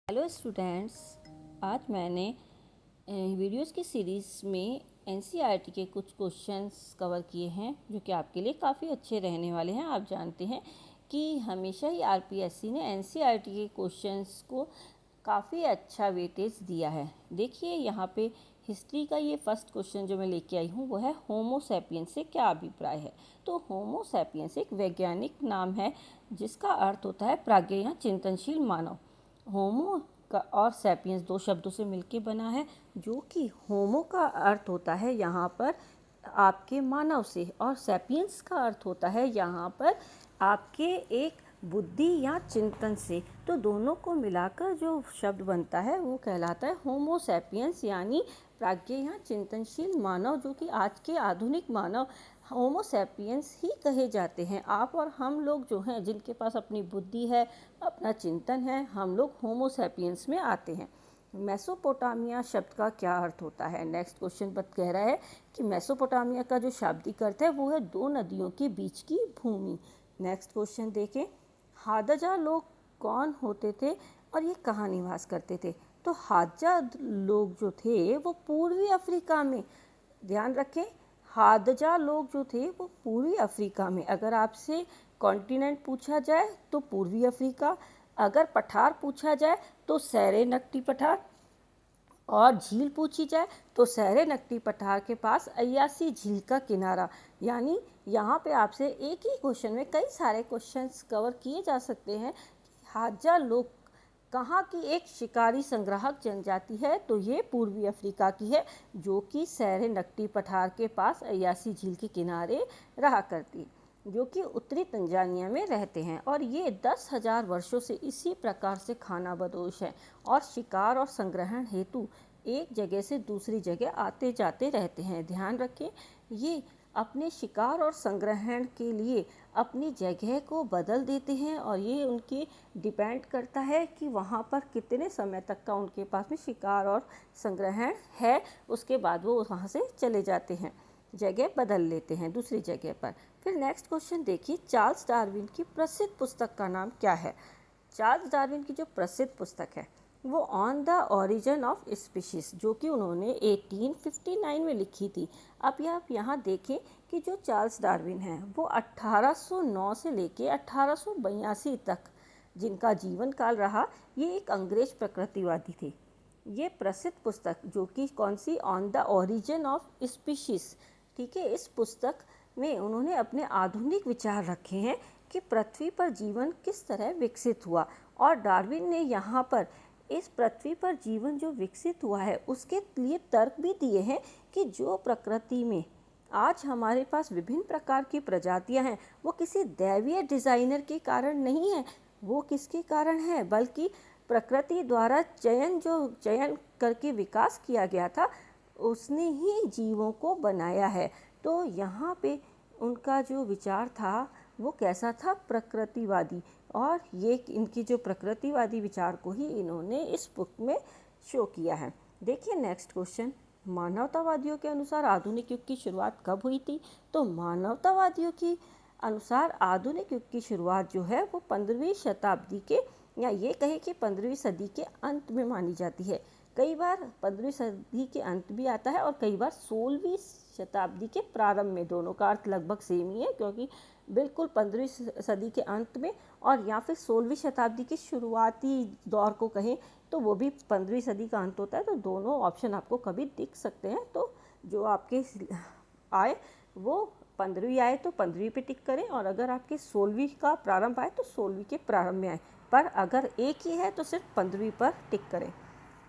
Hello students, आज मैंने videos की सीरीज़ में एनसीईआरटी के कुछ क्वेश्चंस कवर किए हैं जो कि आपके लिए काफ़ी अच्छे रहने वाले हैं। आप जानते हैं कि हमेशा ही आरपीएससी ने एनसीईआरटी के क्वेश्चंस को काफ़ी अच्छा वेटेज दिया है। देखिए यहाँ पे हिस्ट्री का ये फर्स्ट क्वेश्चन जो मैं लेके आई हूँ वो है होमो सैपियंस से क्या अभिप्राय है। तो होमो सैपियंस एक वैज्ञानिक नाम है जिसका अर्थ होता है प्राज्ञ या चिंतनशील मानव। होमो का और सैपियंस दो शब्दों से मिलके बना है, जो कि होमो का अर्थ होता है यहाँ पर आपके मानव से और सैपियंस का अर्थ होता है यहाँ पर आपके एक बुद्धि या चिंतन से। तो दोनों को मिलाकर जो शब्द बनता है वो कहलाता है होमो सैपियंस, यानी प्राज्ञ या चिंतनशील मानव, जो कि आज के आधुनिक मानव होमो सैपियंस ही कहे जाते हैं। आप और हम लोग जो हैं, जिनके पास अपनी बुद्धि है, अपना चिंतन है, हम लोग होमो सैपियंस में आते हैं। मेसोपोटामिया शब्द का क्या अर्थ होता है? नेक्स्ट क्वेश्चन पर कह रहा है कि मेसोपोटामिया का जो शाब्दिक अर्थ है वो है दो नदियों के बीच की भूमि। नेक्स्ट क्वेश्चन देखें, हादजा लोग कौन होते थे और ये कहाँ निवास करते थे? तो हादजा लोग जो थे वो पूर्वी अफ्रीका में, ध्यान रखें, हादजा लोग जो थे वो पूर्वी अफ्रीका में। अगर आपसे कॉन्टिनेंट पूछा जाए तो पूर्वी अफ्रीका, अगर पठार पूछा जाए तो सेरेनगटी पठार, और झील पूछी जाए तो सेरेनगटी पठार के पास अय्यासी झील का किनारा। यानी यहाँ पे आपसे एक ही क्वेश्चन में कई सारे क्वेश्चंस कवर किए जा सकते हैं कि हादजा लोग कहाँ की एक शिकारी संग्राहक जनजाति है। तो ये पूर्वी अफ्रीका की है, जो कि सेरेनगटी पठार के पास अय्यासी झील के किनारे रहा करती, जो कि उत्तरी तंजानिया में रहते हैं। और ये 10,000 वर्षों से इसी प्रकार से खानाबदोश है और शिकार और संग्रहण हेतु एक जगह से दूसरी जगह आते जाते रहते हैं। ध्यान रखें, ये अपने शिकार और संग्रहण के लिए अपनी जगह को बदल देते हैं और ये उनके डिपेंड करता है कि वहाँ पर कितने समय तक का उनके पास में शिकार और संग्रहण है। उसके बाद वो वहाँ से चले जाते हैं, जगह बदल लेते हैं दूसरी जगह पर। फिर नेक्स्ट क्वेश्चन देखिए, चार्ल्स डार्विन की प्रसिद्ध पुस्तक का नाम क्या है? चार्ल्स डार्विन की जो प्रसिद्ध पुस्तक है वो on the origin of species, जो कि उन्होंने 1859 में लिखी थी। अब आप यहाँ देखें कि जो चार्ल्स डार्विन है वो 1809 से लेके 1882 तक जिनका जीवन काल रहा, ये एक अंग्रेज प्रकृतिवादी थे। ये प्रसिद्ध पुस्तक जो कि कौन सी, on the origin of species, ठीक है, इस पुस्तक में उन्होंने अपने आधुनिक विचार रखे हैं कि पृथ्वी पर जीवन किस तरह विकसित हुआ। और डार्विन ने यहाँ पर इस पृथ्वी पर जीवन जो विकसित हुआ है उसके लिए तर्क भी दिए हैं कि जो प्रकृति में आज हमारे पास विभिन्न प्रकार की प्रजातियां हैं वो किसी दैवीय डिज़ाइनर के कारण नहीं है, वो किसके कारण है, बल्कि प्रकृति द्वारा चयन करके विकास किया गया था, उसने ही जीवों को बनाया है। तो यहाँ पे उनका जो विचार था वो कैसा था, प्रकृतिवादी। और ये इनकी जो प्रकृतिवादी विचार को ही इन्होंने इस बुक में शो किया है। देखिए नेक्स्ट क्वेश्चन, मानवतावादियों के अनुसार आधुनिक युग की शुरुआत कब हुई थी? तो मानवतावादियों के अनुसार आधुनिक युग की शुरुआत जो है वो 15वीं शताब्दी के, या ये कहे कि 15वीं सदी के अंत में मानी जाती है। कई बार 15वीं सदी के अंत भी आता है और कई बार 16वीं शताब्दी के प्रारंभ में। दोनों का अर्थ लगभग सेम ही है, क्योंकि बिल्कुल 15वीं सदी के अंत में और या फिर 16वीं शताब्दी के शुरुआती दौर को कहें तो वो भी 15वीं सदी का अंत होता है। तो दोनों ऑप्शन आपको कभी दिख सकते हैं, तो जो आपके आए वो 15वीं आए तो 15वीं पे टिक करें, और अगर आपके 16वीं का प्रारंभ आए तो 16वीं के प्रारंभ में आए, पर अगर एक ही है तो सिर्फ 15वीं पर टिक करें।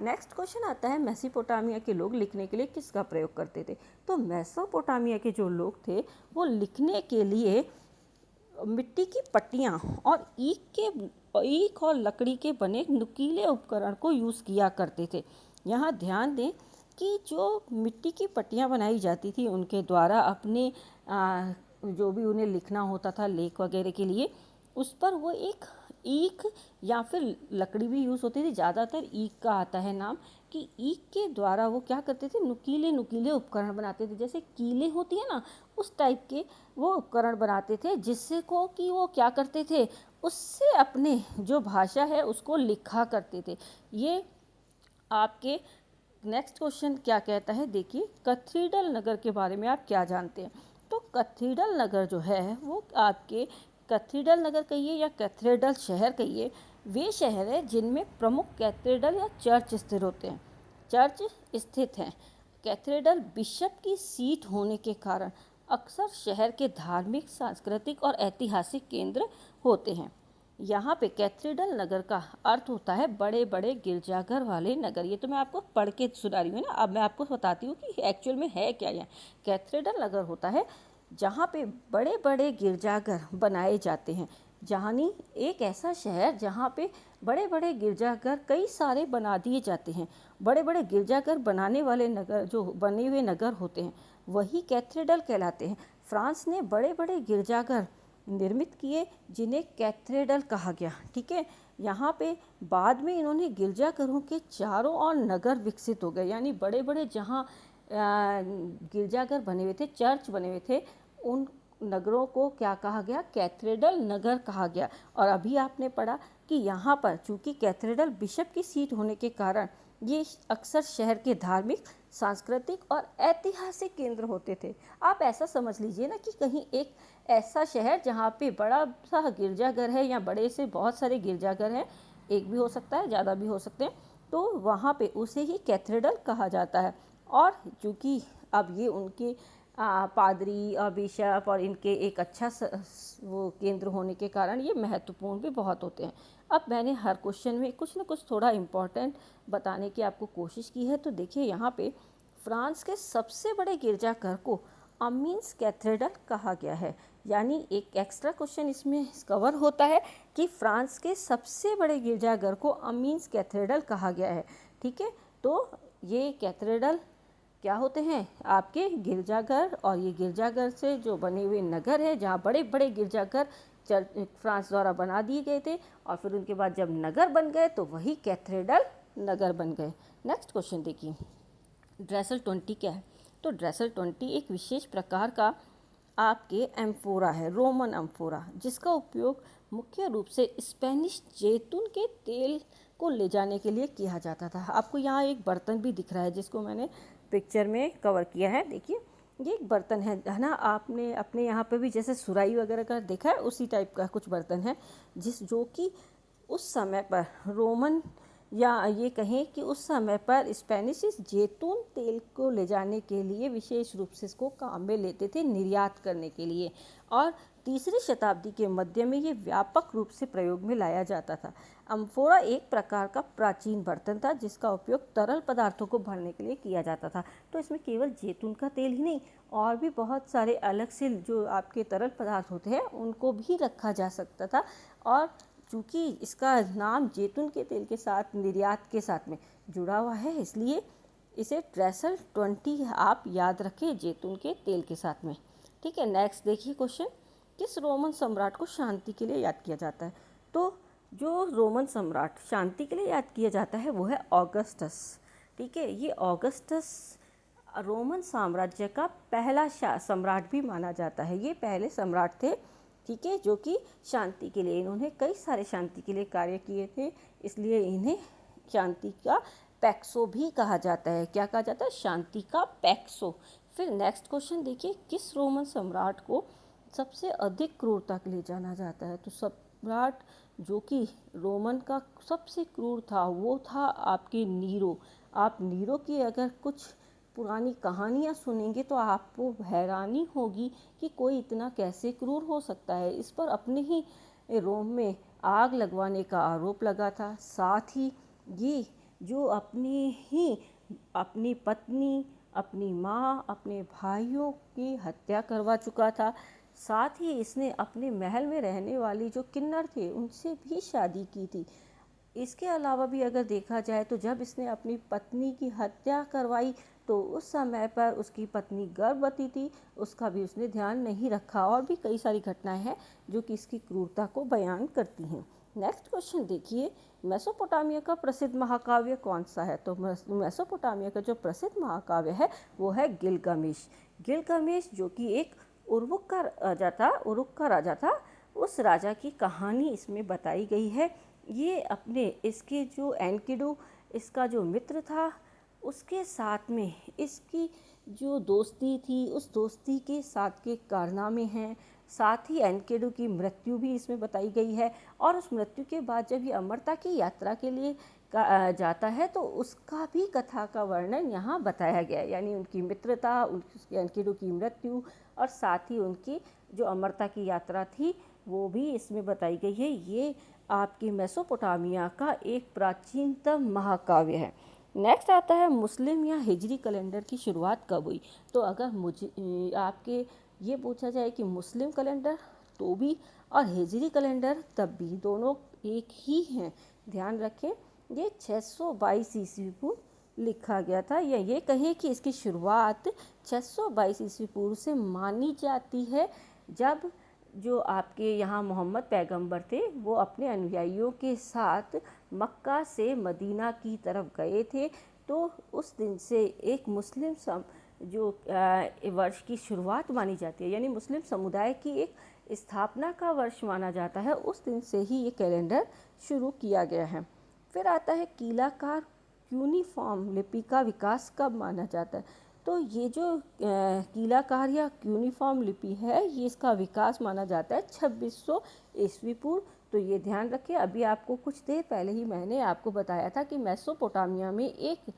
नेक्स्ट क्वेश्चन आता है, मेसोपोटामिया के लोग लिखने के लिए किसका प्रयोग करते थे? तो मेसोपोटामिया के जो लोग थे वो लिखने के लिए मिट्टी की पट्टियाँ और ईख और लकड़ी के बने नुकीले उपकरण को यूज़ किया करते थे। यहाँ ध्यान दें कि जो मिट्टी की पट्टियाँ बनाई जाती थी उनके द्वारा अपने जो भी उन्हें लिखना होता था लेख वगैरह के लिए, उस पर वो एक ईख या फिर लकड़ी भी यूज़ होती थी, ज़्यादातर ईख का आता है नाम, कि ईख के द्वारा वो क्या करते थे, नुकीले नुकीले उपकरण बनाते थे, जैसे कीलें होती है ना, उस टाइप के वो उपकरण बनाते थे, जिससे को कि वो क्या करते थे, उससे अपने जो भाषा है उसको लिखा करते थे। ये आपके नेक्स्ट क्वेश्चन क्या कहता है, देखिए कैथेड्रल नगर के बारे में आप क्या जानते हैं। तो कैथेड्रल नगर जो है वो आपके कैथेड्रल नगर कहिए या कैथेड्रल शहर कहिए, वे शहर है जिनमें प्रमुख कैथेड्रल या चर्च स्थित होते हैं, चर्च स्थित हैं। कैथेड्रल बिशप की सीट होने के कारण अक्सर शहर के धार्मिक, सांस्कृतिक और ऐतिहासिक केंद्र होते हैं। यहाँ पे कैथेड्रल नगर का अर्थ होता है बड़े बड़े गिरजाघर वाले नगर। ये तो मैं आपको पढ़ के सुना रही हूँ ना, अब मैं आपको बताती हूँ कि एक्चुअल में है क्या। यहाँ कैथेड्रल नगर होता है जहाँ पे बड़े बड़े गिरजाघर बनाए जाते हैं। जहानी एक ऐसा शहर जहाँ पे बड़े बड़े गिरजाघर कई सारे बना दिए जाते हैं। बड़े बड़े गिरजाघर बनाने वाले नगर, जो बने हुए नगर होते हैं, वही कैथेड्रल कहलाते हैं। फ्रांस ने बड़े बड़े गिरजाघर निर्मित किए जिन्हें कैथेड्रल कहा गया। ठीक है, यहाँ पे बाद में इन्होंने गिरजाघरों के चारों ओर नगर विकसित हो गए, यानी बड़े बड़े जहाँ गिरजाघर बने हुए थे, चर्च बने हुए थे, उन नगरों को क्या कहा गया, कैथेड्रल नगर कहा गया। और अभी आपने पढ़ा कि यहाँ पर चूँकि कैथेड्रल बिशप की सीट होने के कारण ये अक्सर शहर के धार्मिक, सांस्कृतिक और ऐतिहासिक केंद्र होते थे। आप ऐसा समझ लीजिए ना कि कहीं एक ऐसा शहर जहाँ पे बड़ा सा गिरजाघर है या बड़े से बहुत सारे गिरजाघर हैं, एक भी हो सकता है, ज़्यादा भी हो सकते हैं, तो वहाँ पे उसे ही कैथेड्रल कहा जाता है। और चूँकि अब ये उनके पादरी और बिशप और इनके एक अच्छा वो केंद्र होने के कारण ये महत्वपूर्ण भी बहुत होते हैं। अब मैंने हर क्वेश्चन में कुछ ना कुछ थोड़ा इम्पोर्टेंट बताने की आपको कोशिश की है। तो देखिए यहाँ पे फ्रांस के सबसे बड़े गिरजाघर को अमीन्स कैथेड्रल कहा गया है। यानी एक एक्स्ट्रा क्वेश्चन इसमें कवर होता है कि फ्रांस के सबसे बड़े गिरजाघर को अमीन्स कैथेड्रल कहा गया है। ठीक है, तो ये कैथेड्रल क्या होते हैं, आपके गिरजाघर, और ये गिरजाघर से जो बने हुए नगर है जहाँ बड़े बड़े गिरजाघर फ्रांस द्वारा बना दिए गए थे, और फिर उनके बाद जब नगर बन गए तो वही कैथेड्रल नगर बन गए। नेक्स्ट क्वेश्चन देखिए, ड्रेसल 20 क्या है। तो ड्रेसल 20 एक विशेष प्रकार का आपके एम्फोरा है, रोमन एम्फोरा, जिसका उपयोग मुख्य रूप से स्पेनिश जैतून के तेल को ले जाने के लिए किया जाता था। आपको यहाँ एक बर्तन भी दिख रहा है जिसको मैंने पिक्चर में कवर किया है। देखिए ये एक बर्तन है ना, आपने अपने यहाँ पे भी जैसे सुराही वगैरह का देखा है, उसी टाइप का कुछ बर्तन है जो कि उस समय पर रोमन, या ये कहें कि उस समय पर स्पेनिश जैतून तेल को ले जाने के लिए विशेष रूप से इसको काम में लेते थे, निर्यात करने के लिए। और तीसरी शताब्दी के मध्य में ये व्यापक रूप से प्रयोग में लाया जाता था। अम्फोरा एक प्रकार का प्राचीन बर्तन था जिसका उपयोग तरल पदार्थों को भरने के लिए किया जाता था। तो इसमें केवल जैतून का तेल ही नहीं, और भी बहुत सारे अलग से जो आपके तरल पदार्थ होते हैं उनको भी रखा जा सकता था। और चूँकि इसका नाम जैतून के तेल के साथ, निर्यात के साथ में जुड़ा हुआ है, इसलिए इसे ड्रेसल 20 आप याद रखें, जैतून के तेल के साथ में। ठीक है, नेक्स्ट देखिए क्वेश्चन, किस रोमन सम्राट को शांति के लिए याद किया जाता है। तो जो रोमन सम्राट शांति के लिए याद किया जाता है वो है ऑगस्टस। ठीक है, ये ऑगस्टस रोमन साम्राज्य का पहला सम्राट भी माना जाता है। ये पहले सम्राट थे, ठीक है, जो कि शांति के लिए, इन्होंने कई सारे शांति के लिए कार्य किए थे, इसलिए इन्हें शांति का पैक्सो भी कहा जाता है। क्या कहा जाता है, शांति का पैक्सो। फिर नेक्स्ट क्वेश्चन देखिए, किस रोमन सम्राट को सबसे अधिक क्रूरता के लिए जाना जाता है। तो सम्राट जो कि रोमन का सबसे क्रूर था वो था आपके नीरो। आप नीरो की अगर कुछ पुरानी कहानियाँ सुनेंगे तो आपको हैरानी होगी कि कोई इतना कैसे क्रूर हो सकता है। इस पर अपने ही रोम में आग लगवाने का आरोप लगा था। साथ ही ये जो अपनी पत्नी, अपनी माँ, अपने भाइयों की हत्या करवा चुका था। साथ ही इसने अपने महल में रहने वाली जो किन्नर थे उनसे भी शादी की थी। इसके अलावा भी अगर देखा जाए तो जब इसने अपनी पत्नी की हत्या करवाई तो उस समय पर उसकी पत्नी गर्भवती थी, उसका भी उसने ध्यान नहीं रखा। और भी कई सारी घटनाएं हैं जो कि इसकी क्रूरता को बयान करती हैं। नेक्स्ट क्वेश्चन देखिए, मेसोपोटामिया का प्रसिद्ध महाकाव्य कौन सा है। तो मेसोपोटामिया का जो प्रसिद्ध महाकाव्य है वो है गिलगामेश। गिलगामेश जो कि एक उरुक का राजा था, उस राजा की कहानी इसमें बताई गई है। ये अपने इसके जो एनकिडू इसका जो मित्र था उसके साथ में इसकी जो दोस्ती थी, उस दोस्ती के साथ के कारनामे हैं। साथ ही एनकिडू की मृत्यु भी इसमें बताई गई है और उस मृत्यु के बाद जब ये अमरता की यात्रा के लिए जाता है तो उसका भी कथा का वर्णन यहाँ बताया गया है। यानी उनकी मित्रता, उनकी एनकिडू की मृत्यु और साथ ही उनकी जो अमरता की यात्रा थी वो भी इसमें बताई गई है। ये आपकी मेसोपोटामिया का एक प्राचीनतम महाकाव्य है। नेक्स्ट आता है मुस्लिम या हिजरी कैलेंडर की शुरुआत कब हुई। तो अगर मुझे आपके ये पूछा जाए कि मुस्लिम कैलेंडर तो भी और हिजरी कैलेंडर तब भी, दोनों एक ही हैं। ध्यान रखें, ये 622 ईस्वी पूर्व लिखा गया था, या ये कहें कि इसकी शुरुआत 622 ईस्वी पूर्व से मानी जाती है, जब जो आपके यहाँ मोहम्मद पैगंबर थे वो अपने अनुयायियों के साथ मक्का से मदीना की तरफ गए थे। तो उस दिन से एक मुस्लिम जो वर्ष की शुरुआत मानी जाती है, यानी मुस्लिम समुदाय की एक स्थापना का वर्ष माना जाता है। उस दिन से ही ये कैलेंडर शुरू किया गया है। फिर आता है कीलाकार क्यूनिफॉर्म लिपि का विकास कब माना जाता है। तो ये जो कीलाकार या क्यूनिफॉर्म लिपि है ये इसका विकास माना जाता है 2600 ईस्वी पूर्व। तो ये ध्यान रखें, अभी आपको कुछ देर पहले ही मैंने आपको बताया था कि मेसोपोटामिया में एक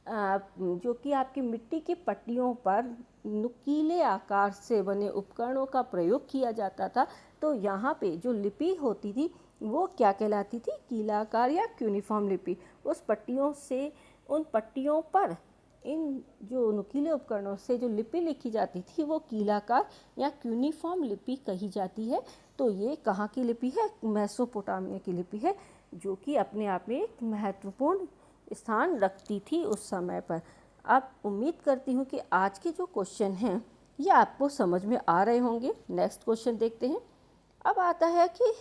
जो कि आपकी मिट्टी की पट्टियों पर नुकीले आकार से बने उपकरणों का प्रयोग किया जाता था। तो यहाँ पे जो लिपि होती थी वो क्या कहलाती थी, कीलाकार या क्यूनिफॉर्म लिपि। उस पट्टियों से, उन पट्टियों पर इन जो नुकीले उपकरणों से जो लिपि लिखी जाती थी वो कीलाकार या क्यूनिफॉर्म लिपि कही जाती है। तो ये कहाँ की लिपि है, मेसोपोटामिया की लिपि है, जो कि अपने आप में एक महत्वपूर्ण स्थान रखती थी उस समय पर। अब उम्मीद करती हूँ कि आज के जो क्वेश्चन हैं ये आपको समझ में आ रहे होंगे। नेक्स्ट क्वेश्चन देखते हैं। अब आता है कि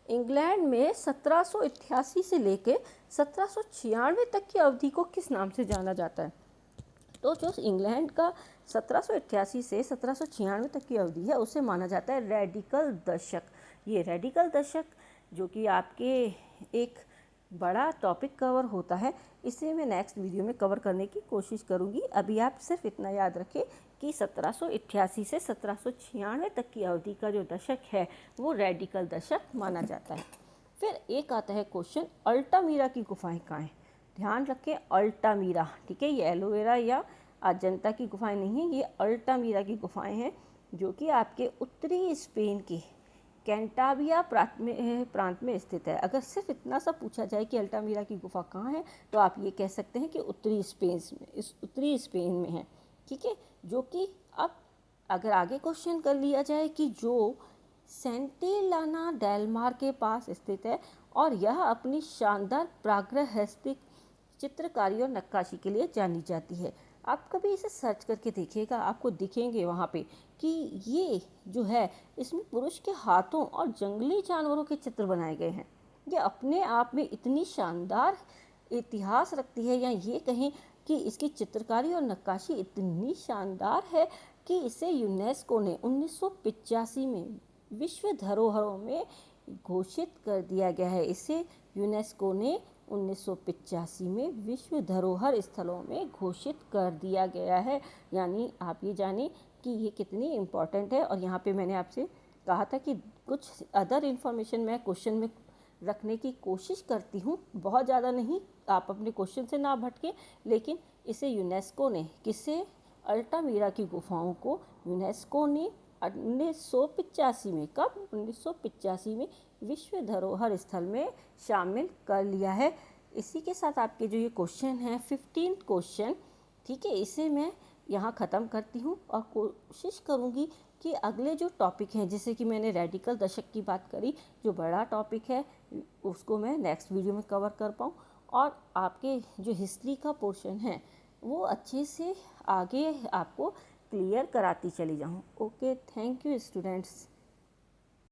इंग्लैंड में 1788 से लेकर 1796 तक की अवधि को किस नाम से जाना जाता है। तो जो इंग्लैंड का 1788 से 1796 तक की अवधि है उसे माना जाता है रेडिकल दशक। ये रेडिकल दशक जो कि आपके एक बड़ा टॉपिक कवर होता है, इसे मैं नेक्स्ट वीडियो में कवर करने की कोशिश करूँगी। अभी आप सिर्फ इतना याद रखें कि 1788 से 1796 तक की अवधि का जो दशक है वो रेडिकल दशक माना जाता है। फिर एक आता है क्वेश्चन, अल्टामीरा की गुफाएं कहाँ हैं। ध्यान रखें, अल्टामीरा, ठीक है, ये एलोवेरा या अजंता की गुफाएं नहीं हैं, ये अल्टामीरा की गुफाएं हैं जो कि आपके उत्तरी स्पेन के कैंटाबिया प्रांत में स्थित है। अगर सिर्फ इतना सा पूछा जाए कि अल्टामीरा की गुफा कहाँ है तो आप ये कह सकते हैं कि उत्तरी स्पेन में है, ठीक है। जो कि अब अगर आगे क्वेश्चन कर लिया जाए कि जो सेंटेलाना डेल मार के पास स्थित है और यह अपनी शानदार प्रागैतिहासिक चित्रकारी और नक्काशी के लिए जानी जाती है। आप कभी इसे सर्च करके देखिएगा, आपको दिखेंगे वहाँ पे कि ये जो है इसमें पुरुष के हाथों और जंगली जानवरों के चित्र बनाए गए हैं। ये अपने आप में इतनी शानदार इतिहास रखती है, या ये कहें कि इसकी चित्रकारी और नक्काशी इतनी शानदार है कि इसे यूनेस्को ने 1985 में विश्व धरोहरों में घोषित कर दिया गया है। इसे यूनेस्को ने 1985 में विश्व धरोहर स्थलों में घोषित कर दिया गया है। यानी आप ये जानें कि ये कितनी इम्पॉर्टेंट है। और यहाँ पे मैंने आपसे कहा था कि कुछ अदर इन्फॉर्मेशन मैं क्वेश्चन में रखने की कोशिश करती हूँ, बहुत ज़्यादा नहीं, आप अपने क्वेश्चन से ना भटके। लेकिन इसे यूनेस्को ने, किसे, अल्टामीरा की गुफाओं को यूनेस्को ने 1985 में, कब, 1985 में विश्व धरोहर स्थल में शामिल कर लिया है। इसी के साथ आपके जो ये क्वेश्चन हैं 15 क्वेश्चन, ठीक है, इसे मैं यहाँ ख़त्म करती हूँ और कोशिश करूँगी कि अगले जो टॉपिक हैं, जैसे कि मैंने रेडिकल दशक की बात करी, जो बड़ा टॉपिक है उसको मैं नेक्स्ट वीडियो में कवर कर पाऊँ और आपके जो हिस्ट्री का पोर्शन है वो अच्छे से आगे आपको क्लियर कराती चली जाऊँ। Okay, thank you students.